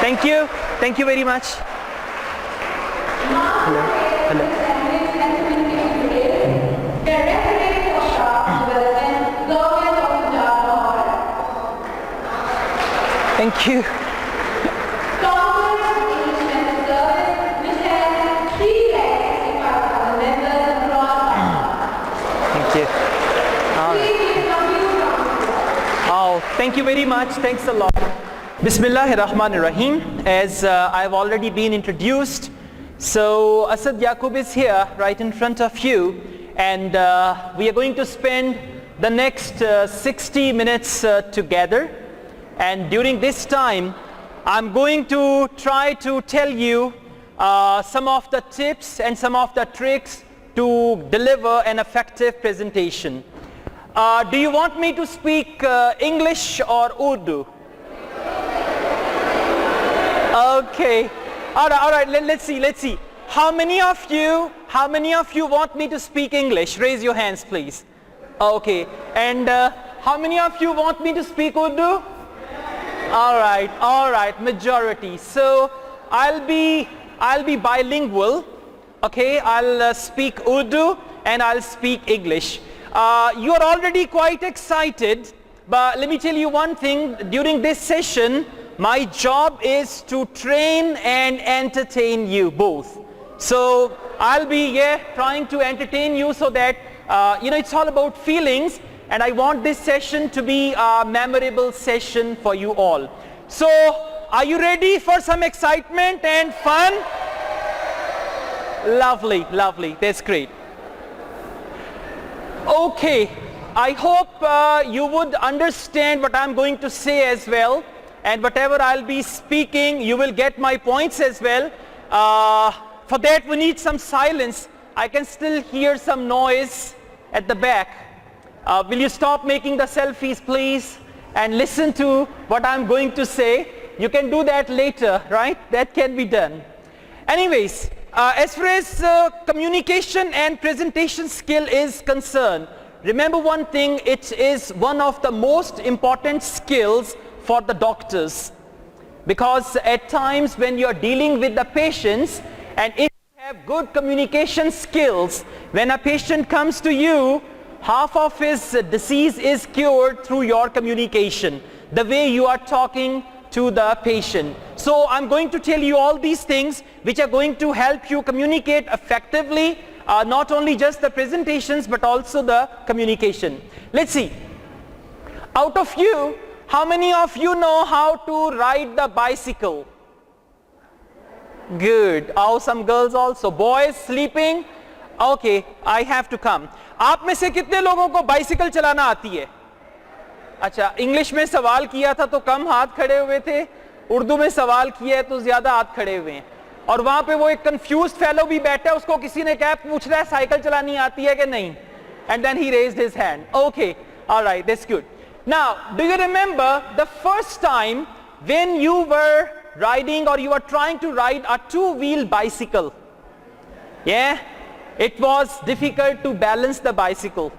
Thank you. Thank you very much. Hello. Hello. Thank you. Thank you. All right. Oh, thank you very much. Thanks a lot. Bismillahir Rahmanir Rahim. As I've already been introduced, so Asad Yaqub is here right in front of you, and we are going to spend the next 60 minutes together. And during this time, I'm going to try to tell you some of the tips and some of the tricks to deliver an effective presentation. Do you want me to speak English or Urdu? Okay. All right. Let's see. How many of you want me to speak English? Raise your hands, please. Okay. And how many of you want me to speak Urdu? All right, majority. So I'll be bilingual. Okay, I'll speak Urdu and I'll speak English. You are already quite excited, but let me tell you one thing. During this session, my job is to train and entertain you both. So I'll be trying to entertain you so that it's all about feelings. And I want this session to be a memorable session for you all. So, are you ready for some excitement and fun? Lovely. That's great. Okay, I hope you would understand what I'm going to say as well. And whatever I'll be speaking, you will get my points as well. For that, we need some silence. I can still hear some noise at the back. Will you stop making the selfies, please, and listen to what I'm going to say? You can do that later, right? That can be done. Anyways, as far as communication and presentation skill is concerned, remember one thing, it is one of the most important skills for the doctors. Because at times when you're dealing with the patients, and if you have good communication skills, when a patient comes to you, half of his disease is cured through your communication, the way you are talking to the patient. So I'm going to tell you all these things which are going to help you communicate effectively, not only just the presentations but also the communication. Let's see. Out of you, how many of you know how to ride the bicycle? Good. Oh, some girls also. Boys sleeping? Okay, I have to come. आप में से कितने लोगों को bicycle चलाना आती है? अच्छा, इंग्लिश में सवाल किया था तो कम हाथ खड़े हुए थे, उर्दू में सवाल किया है तो ज्यादा हाथ खड़े हुए हैं. और वहां पे वो एक कंफ्यूज्ड फेलो भी बैठा है, उसको किसी ने क्या पूछ रहा है साइकिल चलानी आती है कि नहीं? And then he raised his hand. Okay, all right, that's good. Now, do you remember the first time when you were riding or you were trying to ride a two-wheel bicycle? Yeah? It was difficult to balance the bicycle.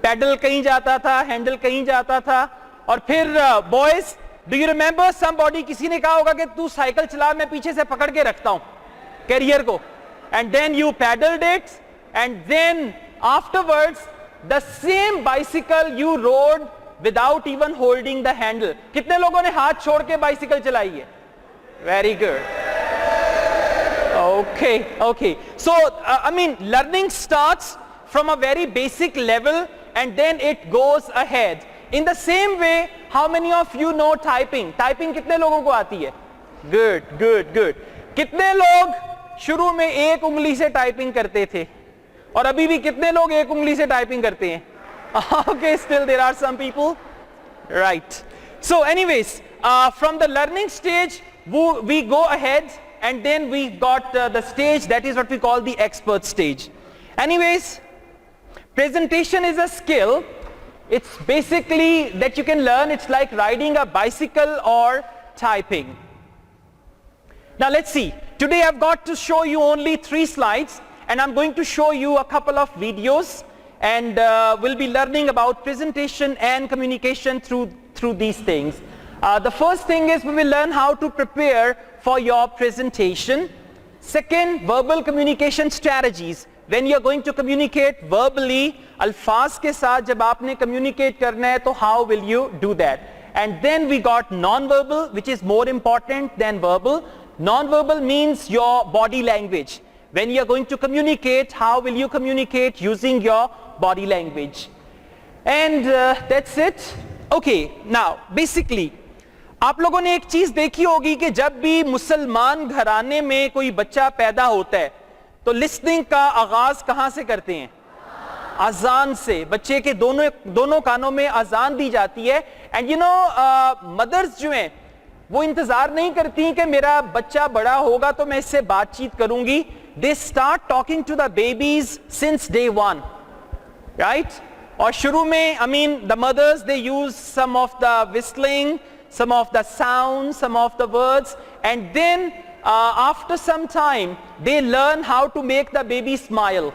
Pedal कहीं जाता था, handle कहीं जाता था, और फिर boys, do you remember somebody, किसी ने कहा होगा कि तू साइकिल चला, मैं पीछे से पकड़ के रखता हूँ कैरियर को, and then you paddled it, and then afterwards the same bicycle you rode without even holding the handle. कितने लोगों ने हाथ छोड़ के बाइसिकल चलाई है? Very good. Okay. So, learning starts from a very basic level and then it goes ahead. In the same way, how many of you know typing? Typing कितने लोगों को आती है? Good. कितने लोग शुरू में एक उंगली से टाइपिंग करते थे? और अभी भी कितने लोग एक उंगली से टाइपिंग करते हैं? Okay, still there are some people. Right. So anyways, from the learning stage, we go ahead and then we got the stage that is what we call the expert stage. Anyways, presentation is a skill. It's basically that you can learn. It's like riding a bicycle or typing. Now let's see. Today I've got to show you only 3 slides and I'm going to show you a couple of videos, and we'll be learning about presentation and communication through these things. The first thing is we will learn how to prepare for your presentation. Second, verbal communication strategies. When you are going to communicate verbally, अल्फाज के साथ जब आपने communicate करना है तो how will you do that? And then we got non-verbal, which is more important than verbal. Non-verbal means your body language. When you are going to communicate, how will you communicate using your body language? And that's it. Okay, now basically आप लोगों ने एक चीज देखी होगी कि जब भी मुसलमान घराने में कोई बच्चा पैदा होता है तो लिसनिंग का आगाज कहां से करते हैं? अजान से. बच्चे के दोनों कानों में अजान दी जाती है. एंड यू नो मदर्स जो हैं वो इंतजार नहीं करती कि मेरा बच्चा बड़ा होगा तो मैं इससे बातचीत करूंगी. They start talking to the babies since day one, right? और शुरू में the mothers they use some of the whistling, some of the sounds, some of the words, and then after some time they learn how to make the baby smile,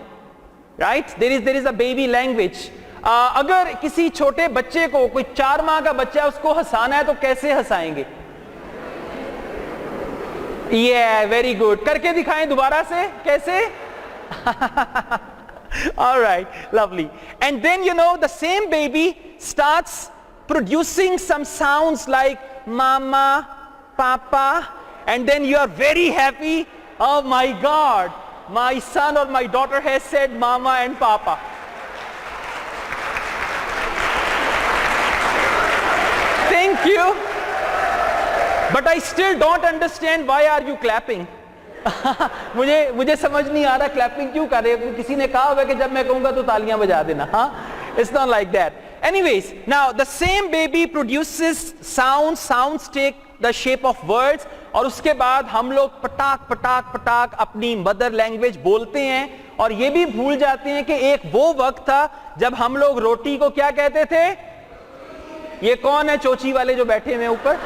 right? There is a baby language. अगर किसी छोटे बच्चे को, कोई 4 माह का बच्चा है, उसको हंसाना है तो कैसे हंसाएंगे? Yeah, very good. करके दिखाएं दोबारा से, कैसे? All right, lovely. And then the same baby starts producing some sounds like mama, papa, and then you are very happy. Oh my God, my son or my daughter has said mama and papa. Thank you. But I still don't understand why are you clapping. मुझे समझ नहीं आ रहा clapping क्यों कर रहे हो. किसी ने कहा होगा कि जब मैं कहूंगा तो तालियां बजा देना. It's not like that. Anyways, now the same baby produces sounds. Sounds take the shape of words. और उसके बाद हम लोग पटाक पटाक पटाक अपनी मदर लैंग्वेज बोलते हैं और ये भी भूल जाते हैं कि एक वो वक्त था जब हम लोग रोटी को क्या कहते थे? ये कौन है चोची वाले जो बैठे हुए ऊपर?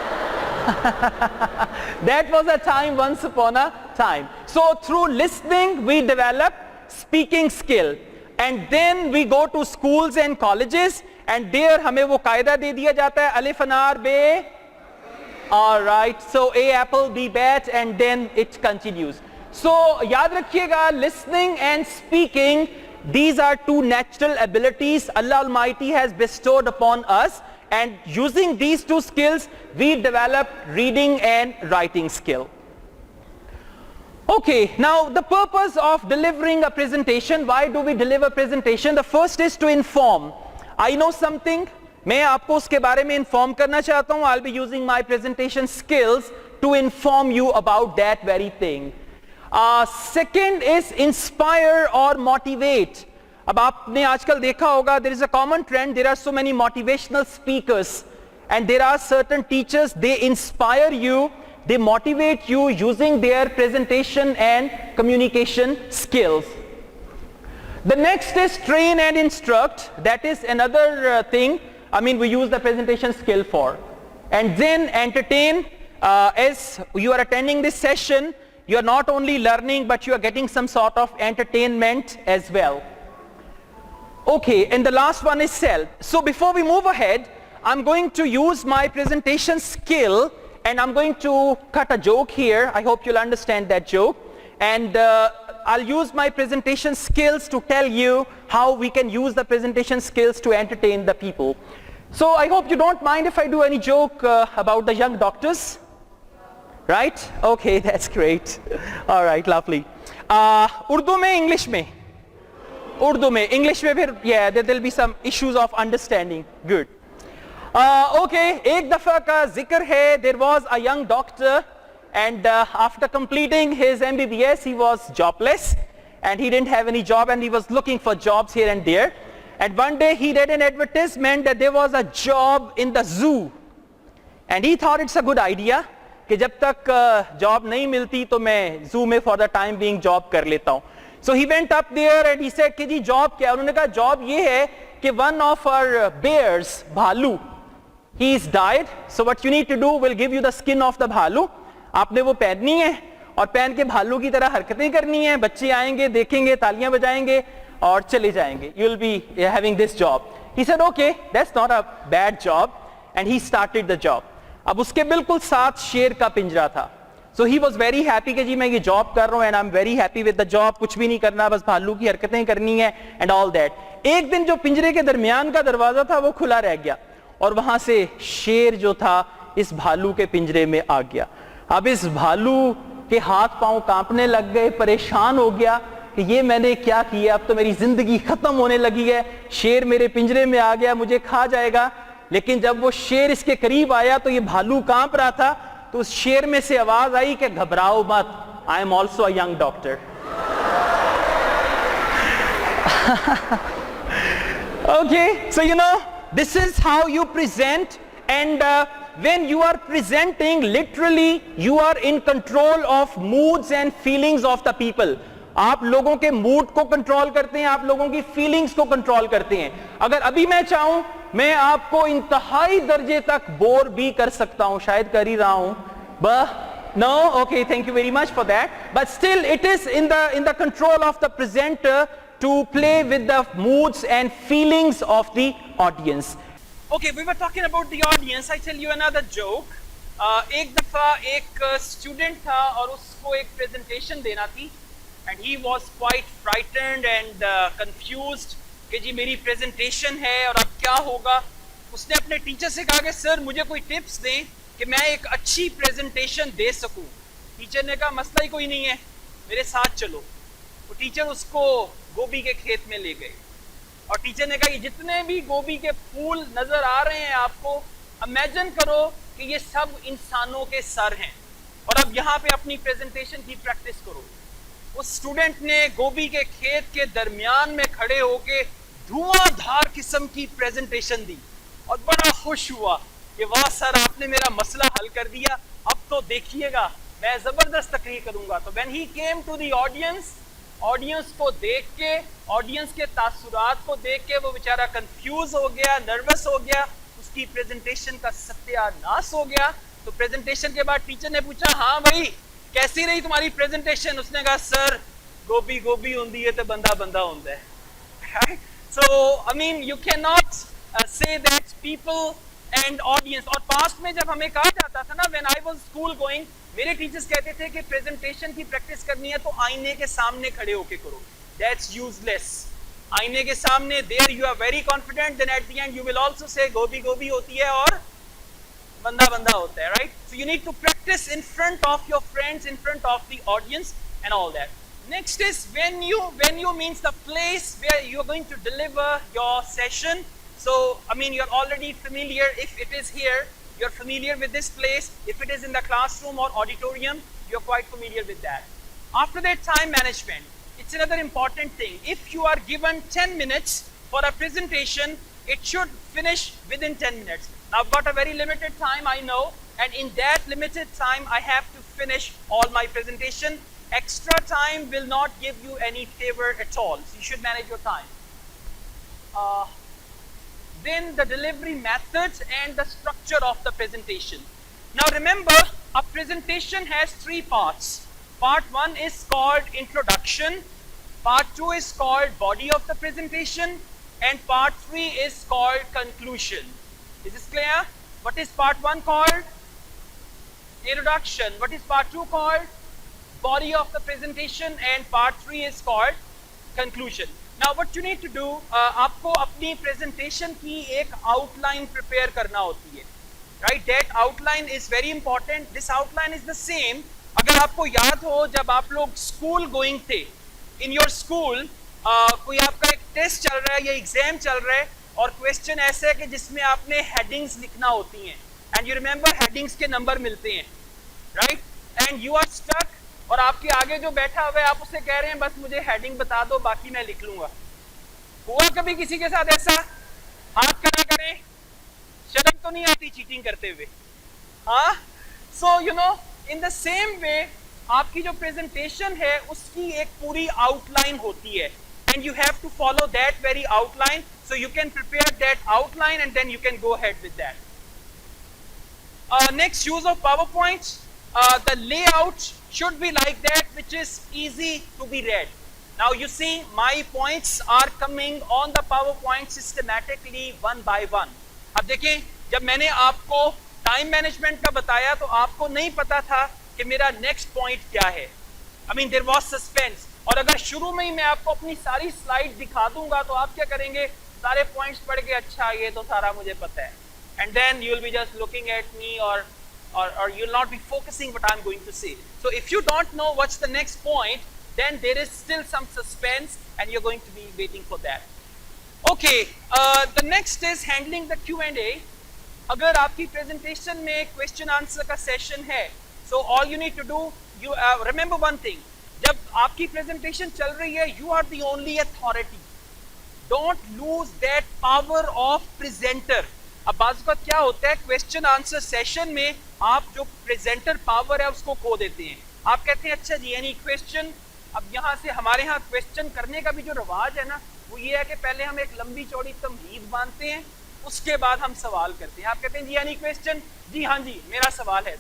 That was a time, once upon a time. So through listening we develop speaking skill, and then we go to schools and colleges, and there हमें वो कायदा दे दिया जाता है अलिफ अनार बे. All right, so A apple, B bat, and then it continues. So याद रखिएगा, listening and speaking, these are two natural abilities Allah Almighty has bestowed upon us. And using these two skills, we develop reading and writing skill. Okay, now the purpose of delivering a presentation. Why do we deliver presentation? The first is to inform. I know something. मैं आपको उसके बारे में inform करना चाहता हूँ. I'll be using my presentation skills to inform you about that very thing. Second is inspire or motivate. अब आपने आजकल देखा होगा, there is a common trend, there are so many motivational speakers and there are certain teachers, they inspire you, they motivate you using their presentation and communication skills. The next is train and instruct. That is another thing we use the presentation skill for. And then entertain. As you are attending this session, you are not only learning but you are getting some sort of entertainment as well. Okay, and the last one is sell. So before we move ahead, I'm going to use my presentation skill and I'm going to cut a joke here. I hope you'll understand that joke. And I'll use my presentation skills to tell you how we can use the presentation skills to entertain the people. So I hope you don't mind if I do any joke about the young doctors. Right? Okay, that's great. All right, lovely. Urdu mein, English mein? Urdu mein, English mein phir, yeah, there'll be some issues of understanding. Good. Okay, ek dafa ka zikr hai, there was a young doctor and after completing his MBBS, he was jobless and he didn't have any job and he was looking for jobs here and there. And one day he read an advertisement that there was a job in the zoo. And he thought it's a good idea कि जब तक job नहीं मिलती तो मैं zoo में for the time being job कर लेता हूँ. So he went up there and he said कि जी job क्या? उन्होंने कहा job ये है कि one of our bears, भालू, he is died. So what you need to do, we'll give you the skin of the भालू. आपने वो पहननी है और पहन के भालू की तरह हरकतें करनी है. बच्चे आएंगे, देखेंगे, तालियां बजाएंगे और चले जाएंगे. You'll be having this job. He said, okay, that's not a bad job. And he started the job. अब उसके बिल्कुल साथ शेर का पिंजरा था. सो ही वॉज वेरी हैप्पी कि जी मैं ये जॉब कर रहा हूं and I am very happy with the job, कुछ भी नहीं करना, बस भालू की हरकतें करनी है एंड ऑल दैट. एक दिन जो पिंजरे के दरमियान का दरवाजा था वो खुला रह गया और वहां से शेर जो था इस भालू के पिंजरे में आ गया. अब इस भालू के हाथ पांव कांपने लग गए, परेशान हो गया कि ये मैंने क्या किया, अब तो मेरी जिंदगी खत्म होने लगी है, शेर मेरे पिंजरे में आ गया, मुझे खा जाएगा. लेकिन जब वो शेर इसके करीब आया तो ये भालू कांप रहा था, तो उस शेर में से आवाज आई कि घबराओ मत, I am also a young doctor. Okay, so this is how you present, and when you are presenting, literally you are in control of moods and feelings of the people. आप लोगों के मूड को control करते हैं, आप लोगों की feelings को कंट्रोल करते हैं. अगर अभी मैं चाहूं, मैं आपको इंतहाई दर्जे तक बोर भी कर सकता हूं, शायद कर ही रहा हूं, but no, okay, thank you very much for that, but still it is in the control of the presenter to play with the moods and feelings of the audience. Okay, we were talking about the audience. I tell you another joke. एक दफा एक student था और उसको एक presentation देना थी and he was quite frightened and confused कि जी मेरी प्रेजेंटेशन है और अब क्या होगा. उसने अपने टीचर से कहा कि सर मुझे कोई टिप्स दें कि मैं एक अच्छी प्रेजेंटेशन दे सकूं. टीचर ने कहा मसला ही कोई नहीं है, मेरे साथ चलो. वो टीचर उसको गोभी के खेत में ले गए और टीचर ने कहा कि जितने भी गोभी के फूल नजर आ रहे हैं आपको, इमेजिन करो कि ये सब इंसानों के सर हैं और अब यहाँ पे अपनी प्रेजेंटेशन की प्रैक्टिस करो. उस स्टूडेंट ने गोभी के खेत के दरमियान में खड़े होके धुआंधार किस्म की प्रेजेंटेशन दी और बड़ा खुश हुआ कि वाह सर आपने मेरा मसला हल कर दिया, अब तो देखिएगा मैं जबरदस्त तकरीर करूंगा. तो when he came to the audience को देख के, ऑडियंस के तासुरात को देख के वो बेचारा कंफ्यूज हो गया, नर्वस हो गया, उसकी प्रेजेंटेशन का सत्यानाश हो गया. तो प्रेजेंटेशन के बाद टीचर ने पूछा हाँ भाई कैसी रही तुम्हारी प्रेजेंटेशन. उसने कहा सर गोभी गोभी होती है तो बंदा बंदा होता है. So I mean you can not say that people and audience. और पास्ट में जब हमें कहा जाता था ना, when I was school going, मेरे टीचर्स कहते थे कि प्रेजेंटेशन की प्रैक्टिस करनी है तो आईने के सामने खड़े होके करो. That's useless. आईने के सामने there you are very confident, then at the end you will also say गोभी गोभी होती है और बंदा बंदा होता है, right? So you need to practice in front of your friends, in front of the audience and all that. Next is when you means the place where you are going to deliver your session. So I mean you're already familiar. If it is here, you're familiar with this place. If it is in the classroom or auditorium, you're quite familiar with that. After that, time management. It's another important thing. If you are given 10 minutes for a presentation, it should finish within 10 minutes. Now I've got a very limited time, I know, and in that limited time I have to finish all my presentation. Extra time will not give you any favor at all. So you should manage your time. Then the delivery methods and the structure of the presentation. Now remember, a presentation has 3 parts. Part 1 is called introduction, part 2 is called body of the presentation, and part 3 is called conclusion. Is this clear? What is part 1 called? Introduction. What is part 2 called? Body of the presentation, and part 3 is called conclusion. Now what you need to do, आपको अपनी presentation की एक outline prepare करना होती है, right? That outline is very important. This outline is the same. अगर आपको याद हो जब आप लोग school going थे, in your school कोई आपका एक test चल रहा है या exam चल रहा है और question ऐसा है कि जिसमें आपने headings लिखना होती हैं, and you remember headings के number मिलते हैं, right? And you are stuck और आपके आगे जो बैठा हुआ है आप उससे कह रहे हैं बस मुझे हेडिंग बता दो बाकी मैं लिख लूंगा. हुआ कभी किसी के साथ ऐसा? हाथ खड़ा करें. शर्म तो नहीं आती चीटिंग करते हुए? हाँ. So you know in the same way आपकी जो प्रेजेंटेशन है उसकी एक पूरी आउटलाइन होती है and you have to follow that very outline. So you can prepare that outline and then you can go ahead with that. Next, use of PowerPoint. The layout should be like that, which is easy to be read. Now you see my points are coming on the PowerPoint systematically one by one. अब देखें जब मैंने आपको time management का बताया तो आपको नहीं पता था कि मेरा नेक्स्ट पॉइंट क्या है. I mean there was suspense. और अगर शुरू में ही मैं आपको अपनी सारी स्लाइड दिखा दूंगा तो आप क्या करेंगे, सारे पॉइंट्स पढ़ के अच्छा ये तो सारा मुझे पता है, and then you will be just looking at me or you'll not be focusing what I'm going to say. So if you don't know what's the next point, then there is still some suspense and you're going to be waiting for that. Okay, the next is handling the Q&A. अगर आपकी presentation में question answer का session है, so all you need to do, you remember one thing, जब आपकी presentation चल रही है, you are the only authority. Don't lose that power of presenter. अब बात का क्या होता है, क्वेश्चन आंसर सेशन में आप जो प्रेजेंटर पावर है उसको खो देते हैं. आप कहते हैं अच्छा जी यानी क्वेश्चन, अब यहाँ से हमारे यहाँ क्वेश्चन करने का भी जो रवाज है ना वो ये है कि पहले हम एक लंबी चौड़ी तमहीद बांधते हैं, उसके बाद हम सवाल करते हैं. आप कहते हैं जी यानी क्वेश्चन, जी हाँ जी मेरा सवाल है.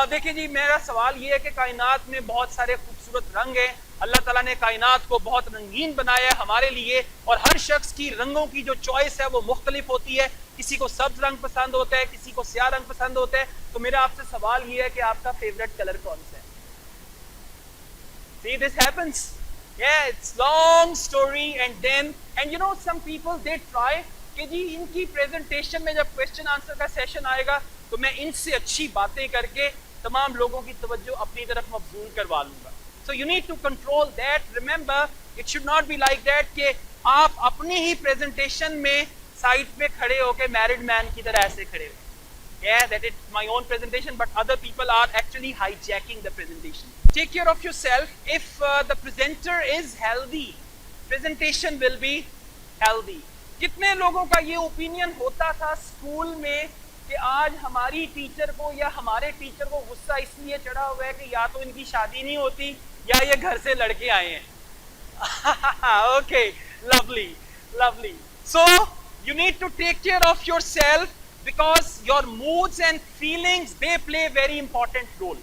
देखिए जी मेरा सवाल ये है कि कायनात में बहुत सारे खूबसूरत रंग हैं, अल्लाह ताला ने कायनात को बहुत रंगीन बनाया है हमारे लिए, और हर शख्स की रंगों की जो चॉइस है वो मुख्तलिफ होती है. किसी को सब्ज रंग पसंद होता है, किसी को स्याह रंग पसंद होता है. तो मेरा आपसे सवाल ये है कि आपका फेवरेट कलर कौन सा है? See, this happens. Yeah, it's long story and then you know some people they try कि जी इनकी प्रेजेंटेशन में जब क्वेश्चन आंसर का सेशन आएगा तो मैं इनसे अच्छी बातें करके तमाम लोगों की तवज्जो अपनी तरफ मबजूल करवा लूंगा. So you need to control that. Remember, it should not be like that कि आप अपनी ही प्रेजेंटेशन में साइड पे खड़े होके मैरिड मैन की तरह ऐसे खड़े हो. Yeah, that is my own presentation, but other people are actually hijacking the presentation. Take care of yourself. If the presenter is healthy, presentation will be healthy. कितने लोगों का ये ओपिनियन होता था स्कूल में कि आज हमारी टीचर को या हमारे टीचर को गुस्सा इसलिए चढ़ा हुआ है कि या तो इनकी शादी नहीं होती या ये घर से लड़के आए हैं. Okay, lovely, lovely. So you need to take care of yourself because your moods and feelings they play very important role.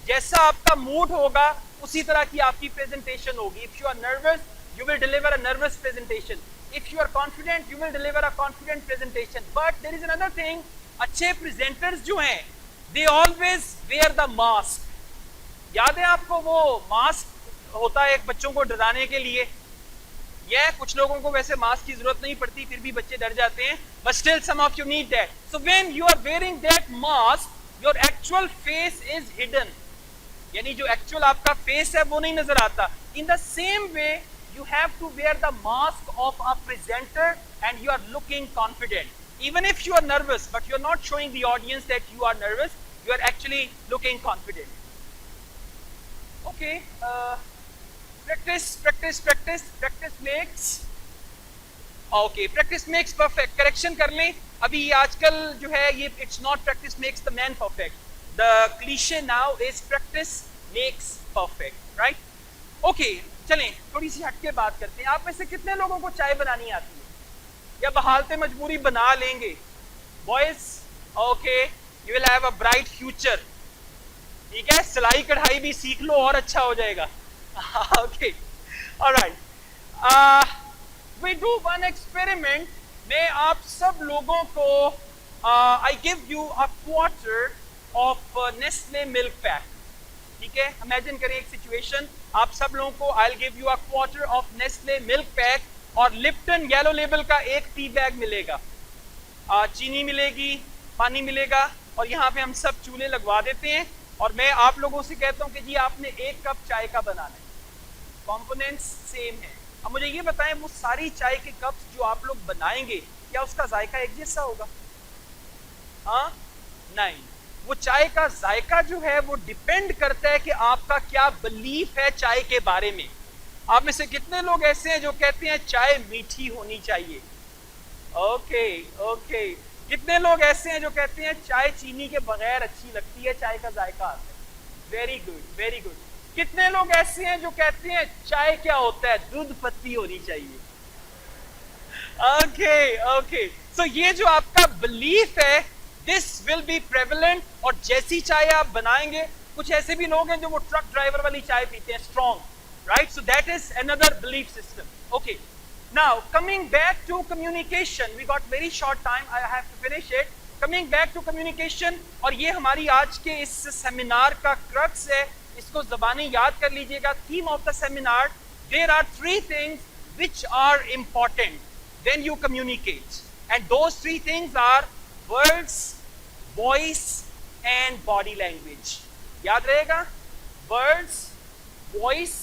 जैसा आपका मूड होगा उसी तरह की आपकी प्रेजेंटेशन होगी. If you are nervous, you will deliver a nervous presentation. If you are confident, you will deliver a confident presentation. But there is another thing. अच्छे presenters जो हैं, they always wear the mask. याद है आपको वो mask होता है एक बच्चों को डराने के लिए. Yeah, कुछ लोगों को वैसे मास्क की जरूरत नहीं पड़ती फिर भी बच्चे डर जाते हैं. But still some of you need that. So when you are wearing that mask, your actual face is hidden. यानी जो actual आपका face है वो नहीं नजर आता. In the same way, you have to wear the mask of a presenter and you are looking confident. Even if you are nervous, but you are not showing the audience that you are nervous, you are actually looking confident. Okay, practice makes. Okay, practice makes perfect. Correction कर लें. अभी आजकल जो है ये it's not practice makes the man perfect. The cliche now is practice makes perfect, right? Okay, चलें थोड़ी सी हटके बात करते हैं. आप में से कितने लोगों को चाय बनानी आती है या बहालते मजबूरी बना लेंगे? Boys, okay, you will have a bright future. ठीक है, सिलाई कढ़ाई भी सीख लो और अच्छा हो जाएगा. Okay, all right. We do one experiment. मैं आप सब लोगों को I give you a quarter of Nestle milk pack. ठीक है, इमेजिन करें एक सिचुएशन, आप सब लोगों को I'll give you a quarter of Nestle milk pack और लिप्टन येलो लेबल का एक टी बैग मिलेगा. चीनी मिलेगी, पानी मिलेगा और यहाँ पे हम सब चूल्हे लगवा देते हैं और मैं आप लोगों से कहता हूँ कि जी आपने एक कप चाय का बनाना है. कंपोनेंट्स सेम है. अब मुझे ये बताएं वो सारी चाय के कप्स जो आप लोग बनाएंगे क्या उसका जायका एक जैसा होगा? हाँ नहीं, वो चाय का जायका जो है वो डिपेंड करता है कि आपका क्या बिलीफ है चाय के बारे में. आप में से कितने लोग ऐसे हैं जो कहते हैं चाय मीठी होनी चाहिए? Okay okay. कितने लोग ऐसे हैं जो कहते हैं चाय चीनी के बगैर अच्छी लगती है, चाय का जायका आता है? Very good, very good. कितने लोग ऐसे हैं जो कहते हैं चाय क्या होता है, दूध पत्ती होनी चाहिए? Okay okay. सो ये जो आपका बिलीफ है दिस विल बी प्रेवलेंट और जैसी चाय आप बनाएंगे, कुछ ऐसे भी लोग हैं जो वो ट्रक ड्राइवर वाली चाय पीते हैं, strong, right? So that is another belief system. Okay, now coming back to communication, we got very short time, I have to finish it. Coming back to communication, और ये हमारी आज के इस सेमिनार का क्रक्स है, इसको ज़बानी याद कर लीजिएगा. Theme of the seminar, there are 3 things which are important when you communicate, and those 3 things are words, voice and body language. याद रहेगा, words, voice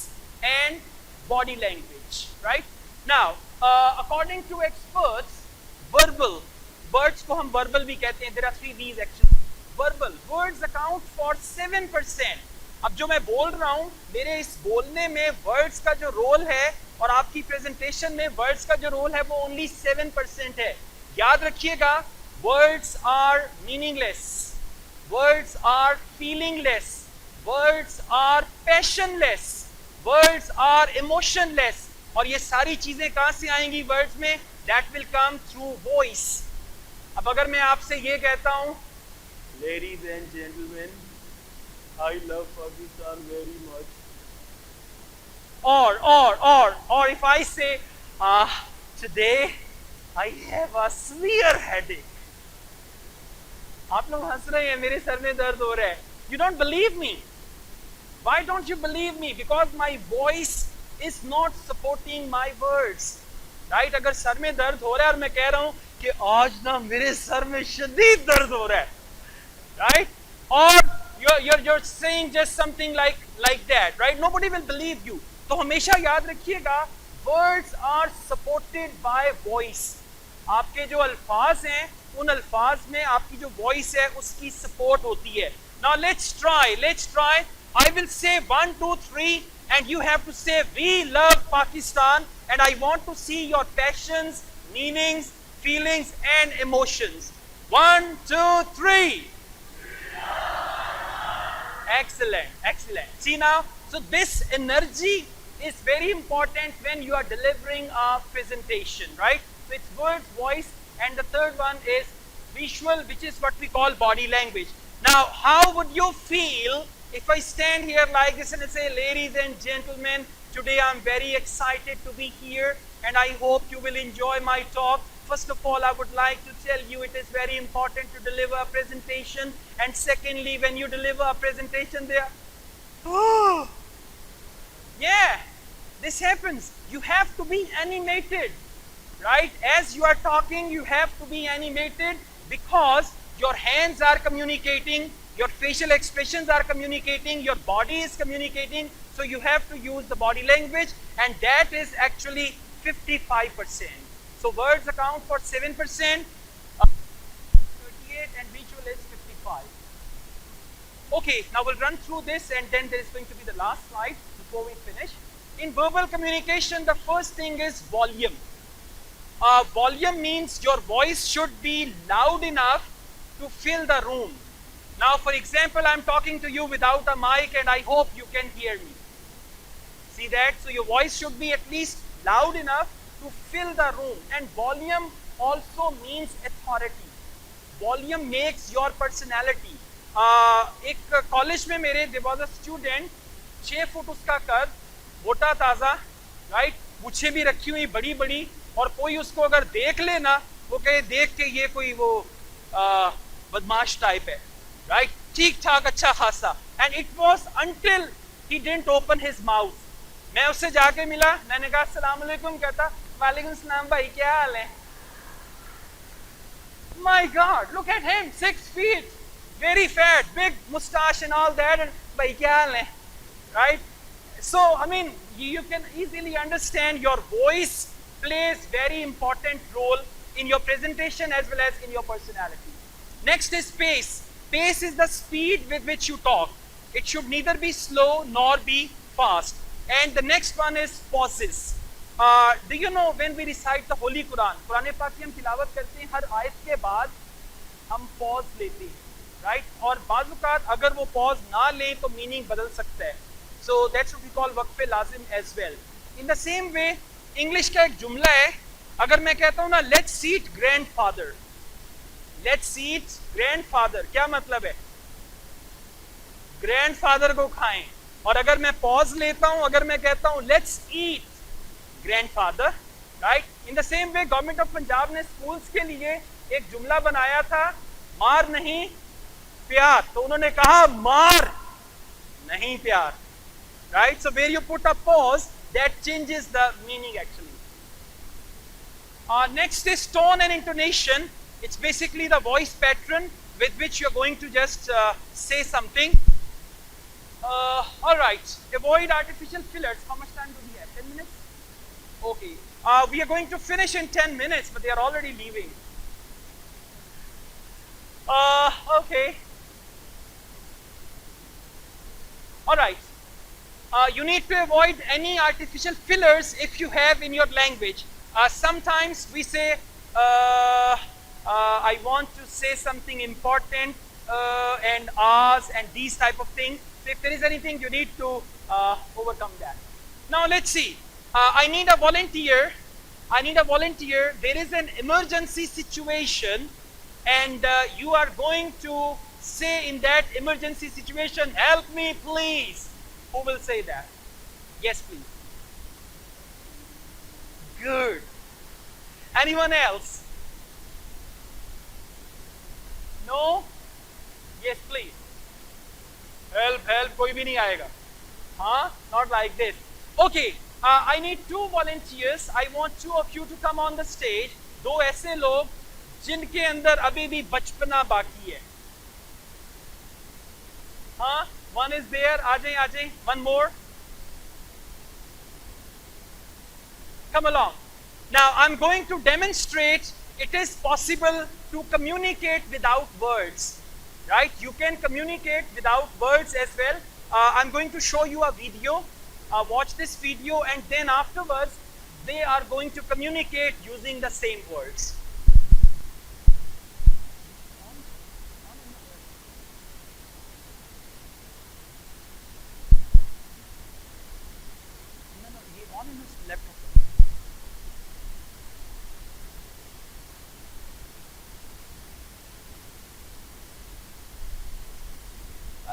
and body language, right? Now according to experts, verbal, words को हम verbal भी कहते हैं. There are 3 V's actually. Verbal words account for 7%. अब जो मैं बोल रहा हूं, मेरे इस बोलने में वर्ड्स का जो रोल है और आपकी प्रेजेंटेशन में वर्ड्स का जो रोल है वो ओनली 7% है. याद रखिएगा, words are meaningless, words are feelingless, words are passionless, words are emotionless. और ये सारी चीजें कहां से आएंगी वर्ड्स में? That will come through voice. अब अगर मैं आपसे ये कहता हूं, ladies and gentleman, I love Pakistan very much. Or if I say, today I have a severe headache. आप लोग हंस रहे हैं, मेरे सर में दर्द हो रहा है. You don't believe me. Why don't you believe me? Because my voice is not supporting my words. Right? अगर सर में दर्द हो रहा है और मैं कह रहा हूं कि आज ना मेरे सर में शदीद दर्द हो रहा है, right? Or you're saying just something like that, right? Nobody will believe you. तो हमेशा याद रखिएगा, words are supported by voice. आपके जो अल्फाज हैं, उन अल्फाज में आपकी जो voice है उसकी support होती है. Now let's try. I will say 1, 2, 3 and you have to say we love Pakistan, and I want to see your passions, meanings, feelings and emotions. 1, 2, 3. Excellent. See now, so this energy is very important when you are delivering a presentation, right? So it's words, voice, and the third one is visual, which is what we call body language. Now, how would you feel if I stand here like this and I say, ladies and gentlemen, today I'm very excited to be here and I hope you will enjoy my talk. First of all, I would like to tell you it is very important to deliver a presentation, and secondly, when you deliver a presentation there, oh, yeah, this happens. You have to be animated, right? As you are talking, you have to be animated because your hands are communicating, your facial expressions are communicating, your body is communicating, so you have to use the body language, and that is actually 55%. So words account for 7%, 38 and visual is 55. Okay, now we'll run through this and then there is going to be the last slide before we finish. In verbal communication, the first thing is volume. Volume means your voice should be loud enough to fill the room. Now, for example, I'm talking to you without a mic and I hope you can hear me. See that? So your voice should be at least loud enough to fill the room. And volume also means authority. Volume makes your personality. एक college में मेरे there was a student, 6 foot उसका कद, मोटा ताजा, right, मुझे भी रखी हुई बड़ी बड़ी, और कोई उसको अगर देख ले ना, वो कहे देख के ये कोई वो बदमाश टाइप है, राइट, ठीक ठाक अच्छा खासा. And it was until he didn't open his mouth. मैं उससे जाके मिला, मैंने कहा अस्सलाम वालेकुम, कहता वालेकुम सलाम भाई क्या हाल है. My God, look at him, 6 feet, very fat, big mustache and all that, and भाई क्या हाल है, right? So I mean, you can easily understand your voice plays very important role in your presentation as well as in your personality. Next is pace. Pace is the speed with which you talk. It should neither be slow nor be fast. And the next one is pauses. Do you know when we recite the Holy Quran, Quran पाक की हम तिलावत करते हैं, हर आयत के बाद हम पॉज लेते हैं, राइट? और बाज़ औक़ात अगर वो पॉज ना लें तो मीनिंग बदल सकता है. So that's what we call वक्फ़े लाजिम as well. In the same way, English का एक जुमला है, अगर मैं कहता हूँ ना let's eat grandfather, let's eat grandfather, क्या मतलब है? ग्रैंडफादर को खाएं. और अगर मैं पॉज लेता हूं, अगर मैं कहता हूं let's eat grandfather, right? In the same way government of Punjab ने स्कूल्स के लिए एक जुमला बनाया था, मार नहीं प्यार, तो उन्होंने कहा मार नहीं प्यार. Right? So where you put a pause, that changes the meaning actually. Next is tone and intonation. It's basically the voice pattern with which you're going to just say something. All right. Avoid artificial fillers. How much time do we have? 10 minutes? Okay. We are going to finish in 10 minutes, but they are already leaving. Okay. All right. You need to avoid any artificial fillers if you have in your language. Sometimes we say, I want to say something important and as and these type of things. So if there is anything, you need to overcome that. Now let's see. I need a volunteer. I need a volunteer. There is an emergency situation and you are going to say in that emergency situation, help me please. Who will say that? Yes, please. Good. Anyone else? No? Yes, please. Help, help, कोई भी नहीं आएगा. Huh? Not like this. Okay. I need 2 volunteers. I want 2 of you to come on the stage. 2 ऐसे लोग जिनके अंदर अभी भी बचपना बाकी है. Huh? One is there. Ajay. One more. Come along. Now I'm going to demonstrate it is possible to communicate without words. Right? You can communicate without words as well. I'm going to show you a video. Watch this video and then afterwards they are going to communicate using the same words.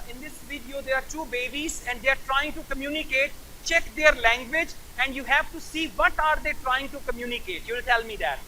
In this video there are 2 babies and they are trying to communicate. Check their language and you have to see what are they trying to communicate. You will tell me that.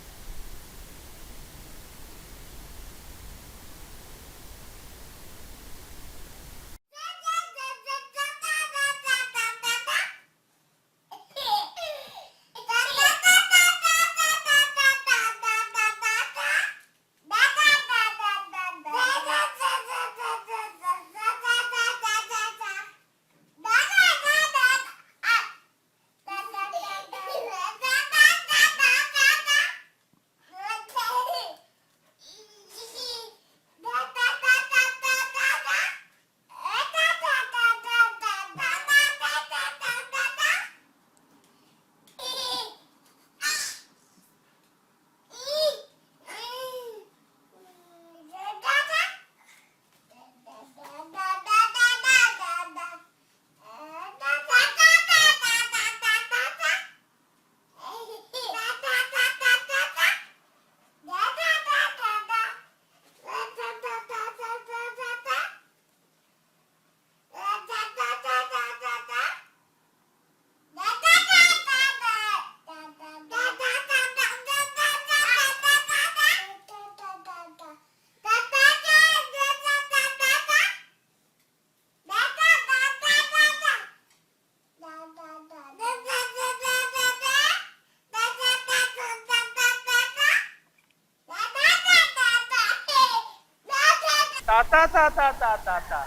Ta ta ta ta ta ta ta.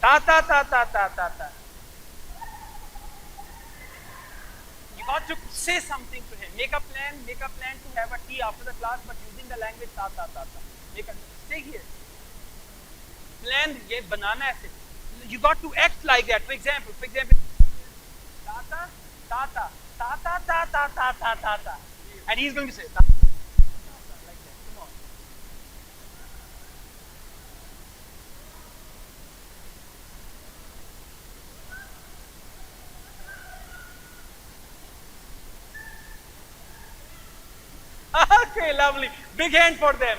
Ta ta ta ta ta ta ta. You got to say something to him. Make a plan to have a tea after the class, but using the language ta ta ta ta. Stay here. Plan ये बनाना ऐसे. You got to act like that. For example, ta ta ta ta ta ta ta ta ta ta ta ta, and he's going to say ta. Okay, lovely. Big hand for them.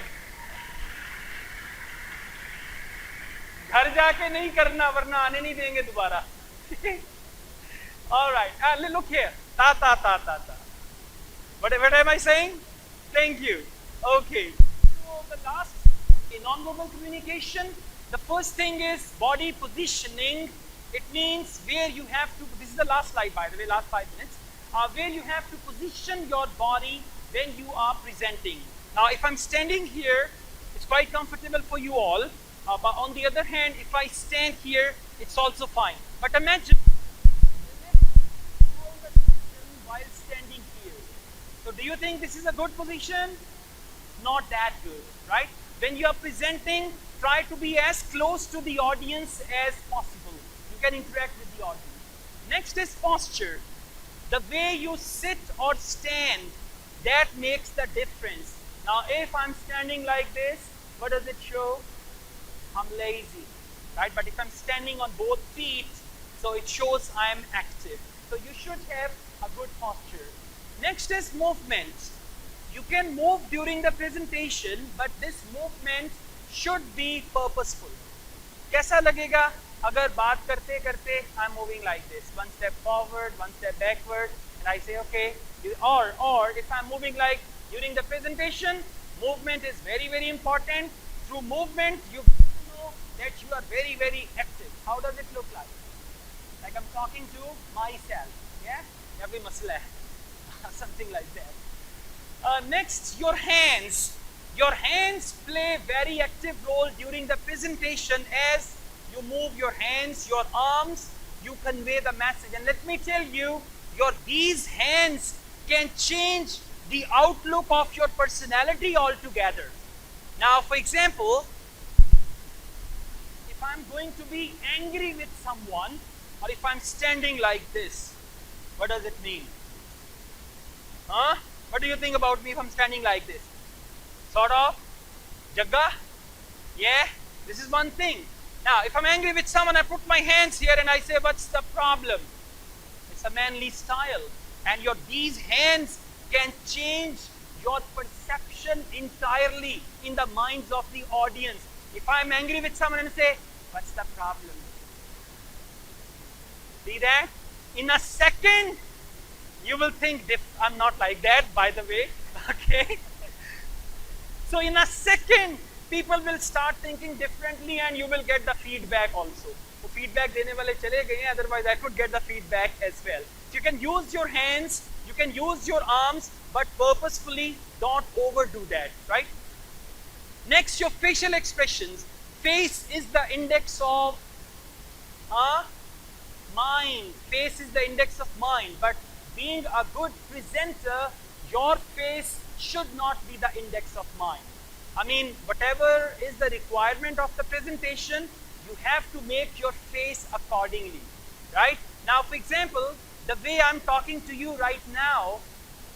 घर जाके नहीं करना वरना आने नहीं देंगे दोबारा. All right. Look here. Ta ta ta ta ta. What am I saying? Thank you. Okay. So the last In non-verbal communication, the first thing is body positioning. It means where you have to, this is the last slide by the way, last 5 minutes, where you have to position your body when you are presenting. Now if I'm standing here, it's quite comfortable for you all, but on the other hand, if I stand here, it's also fine. But imagine while standing here. So do you think this is a good position? Not that good, right? When you are presenting, try to be as close to the audience as possible. You can interact with the audience. Next is posture. The way you sit or stand, that makes the difference. Now if I'm standing like this, what does it show? I'm lazy, right? But if I'm standing on both feet, so it shows I'm active. So you should have a good posture. Next is movement. You can move during the presentation, but this movement should be purposeful. कैसा लगेगा अगर बात करते करते I'm moving like this, one step forward, one step backward, and I say okay, or if I'm moving like during the presentation, movement is very, very important. Through movement, you know that you are very, very active. How does it look like? Like I'm talking to myself, yeah? या कोई मसला है, something like that. Next, your hands. Your hands play very active role during the presentation. As you move your hands, your arms, you convey the message. And let me tell you, these hands can change the outlook of your personality altogether. Now, for example, if I'm going to be angry with someone, or if I'm standing like this, what does it mean? Huh? What do you think about me if I'm standing like this? Sort of? Jagga? Yeah? This is one thing. Now, if I'm angry with someone, I put my hands here and I say, what's the problem? It's a manly style. And these hands can change your perception entirely in the minds of the audience. If I'm angry with someone and say, what's the problem? See that? In a second, you will think, I'm not like that, by the way, okay? So in a second, people will start thinking differently and you will get the feedback also. So feedback dene wale chale gaye, otherwise I could get the feedback as well. So you can use your hands, you can use your arms, but purposefully don't overdo that, right? Next, your facial expressions. Face is the index of mind. Face is the index of mind, but being a good presenter, your face should not be the index of mind. I mean, whatever is the requirement of the presentation, you have to make your face accordingly, right? Now, for example, the way I'm talking to you right now,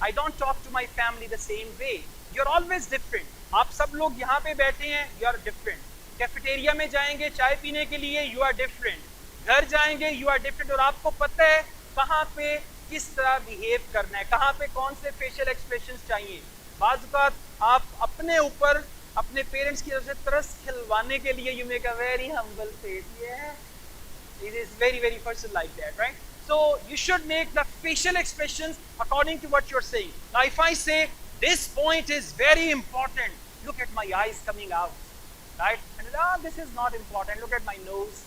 I don't talk to my family the same way. You're always different. आप सब लोग यहाँ पे बैठे हैं, you are different. Cafeteria में जाएंगे चाय पीने के लिए, you are different. घर जाएंगे, you are different. और आपको पता है कहाँ पे किस तरह बिहेव करना है, कहाँ पे कौन से फेशियल एक्सप्रेशंस चाहिए. बाज़ आप अपने ऊपर अपने पेरेंट्स की तरफ से तरस खिलवाने के लिए you make a very humble face. Yeah, it is very, very person like that, right? So you should make the facial expressions according to what you're saying. Now, if I say this point is very important, look at my eyes coming out, right? And this is not important. Look at my nose.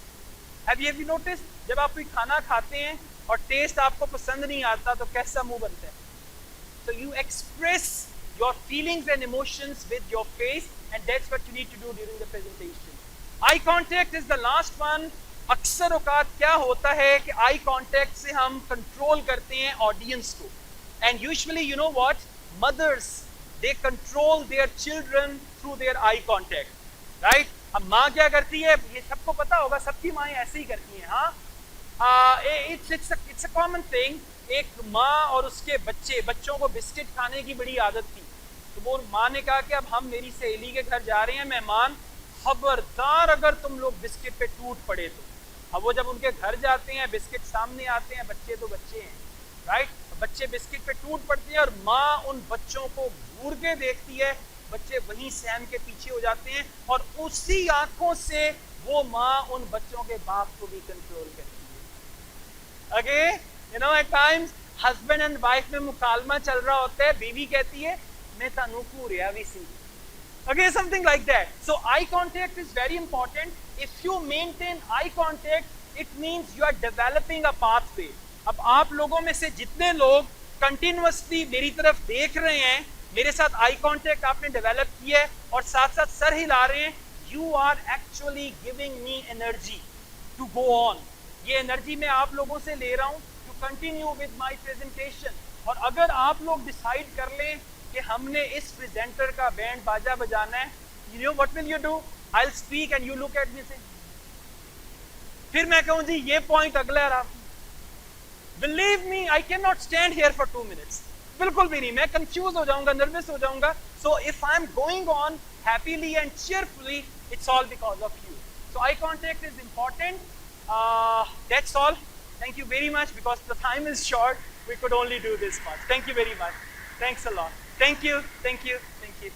Have you noticed? जब आप कोई खाना खाते हैं और test आपको पसंद नहीं आता तो कैसा मुंह बनता है? So you express your feelings and emotions with your face, and that's what you need to do during the presentation. Eye contact is the last one. अक्सर औकात क्या होता है कि आई कांटेक्ट से हम कंट्रोल करते हैं ऑडियंस को. And usually you know what, mothers they control their children through their eye contact, right? अब माँ क्या करती है, ये सबको पता होगा, सबकी माएँ ऐसे ही करती हैं. हाँ, इट्स अ कॉमन थिंग. एक माँ और उसके बच्चों को बिस्किट खाने की बड़ी आदत थी. तो वो माँ ने कहा कि अब हम मेरी सहेली के घर जा रहे हैं मेहमान, खबरदार अगर तुम लोग बिस्किट पे टूट पड़े तो. अब वो जब उनके घर जाते हैं, बिस्किट सामने आते हैं, बच्चे तो बच्चे हैं, राइट? बच्चे बिस्किट पे टूट पड़ते हैं और माँ उन बच्चों को घूर के देखती है. बच्चे वहीं सैम के पीछे हो जाते हैं और उसी आंखों से वो माँ उन बच्चों के बाप को भी कंट्रोल करती है. Okay, you know, at times husband and wife में मुकालमा चल रहा होता है. बीवी कहती है मैं तानू घूरिया भी सी, Okay, something like that. So eye contact is very important. If you maintain eye contact, it means you are developing a pathway. अब आप लोगों में से जितने लोग कंटिन्यूअसली मेरी तरफ देख रहे हैं, मेरे साथ आई कांटेक्ट आपने डेवलप किया है और साथ साथ सर हिला रहे हैं, you are actually giving me energy to go on. ये एनर्जी मैं आप लोगों से ले रहा हूँ to continue with my presentation. और अगर आप लोग डिसाइड कर लें कि हमने इस प्रेजेंटर का बैंड बाजा बजाना है, you know what will you do? I'll speak and you look at me and say, फिर मैं कहूँ जी ये पॉइंट अगला है आप. Believe me, I cannot stand here for 2 minutes. बिल्कुल भी नहीं, मैं कंफ्यूज हो जाऊंगा, नर्वस हो जाऊंगा. So if I'm going on happily and cheerfully, it's all because of you. So eye contact is important. That's all. Thank you very much. Because the time is short, we could only do this much. Thank you very much. Thanks a lot. Thank you. Thank you. Thank you.